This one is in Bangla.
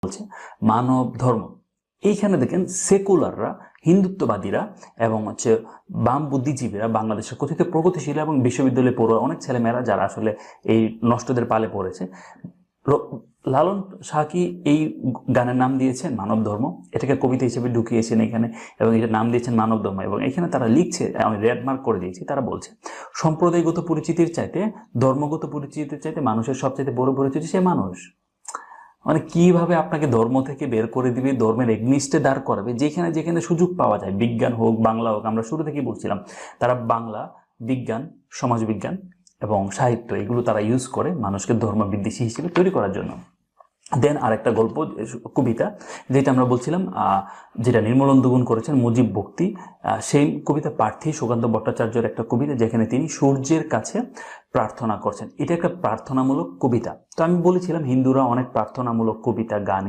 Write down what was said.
বলছে মানব ধর্ম। এইখানে দেখেন সেকুলাররা, হিন্দুত্ববাদীরা এবং বাম বুদ্ধিজীবীরা, বাংলাদেশের কথিত প্রগতিশীল এবং বিশ্ববিদ্যালয়ে পড়ুয়া অনেক ছেলেমেয়েরা যারা আসলে এই নষ্টদের পালে পড়েছে, লালন সাকি এই গানের নাম দিয়েছেন মানব ধর্ম, এটাকে কবিতা হিসেবে ঢুকিয়েছেন এখানে এবং এটার নাম দিয়েছেন মানব ধর্ম। এবং এখানে তারা লিখছে, আমি রেড মার্ক করে দিয়েছি, তারা বলছে সম্প্রদায়গত পরিচিতির চাইতে, ধর্মগত পরিচিতির চাইতে মানুষের সবচাইতে বড় পরিচিতি সে মানুষ। মানে কিভাবে আপনাকে ধর্ম থেকে বের করে দিবে, ধর্মের এগনিস্টে দাঁড় করাবে, যেখানে যেখানে সুযোগ পাওয়া যায়, বিজ্ঞান হোক বাংলা হোক। আমরা শুরু থেকেই বলছিলাম তারা বাংলা, বিজ্ঞান, সমাজবিজ্ঞান এবং সাহিত্য এগুলো তারা ইউজ করে মানুষকে ধর্ম বিদ্বেষী হিসেবে তৈরি করার জন্য। দেন আরেকটা গল্প, কবিতা যেটা আমরা বলছিলাম, যেটা নির্মলেন্দু গুণ করেছেন, মুজিব ভক্তি, সেই কবিতা প্রার্থী সুকান্ত ভট্টাচার্যের একটা কবিতা, যেখানে তিনি সূর্যের কাছে প্রার্থনা করছেন। এটা একটা প্রার্থনামূলক কবিতা। তো আমি বলেছিলাম হিন্দুরা অনেক প্রার্থনামূলক কবিতা, গান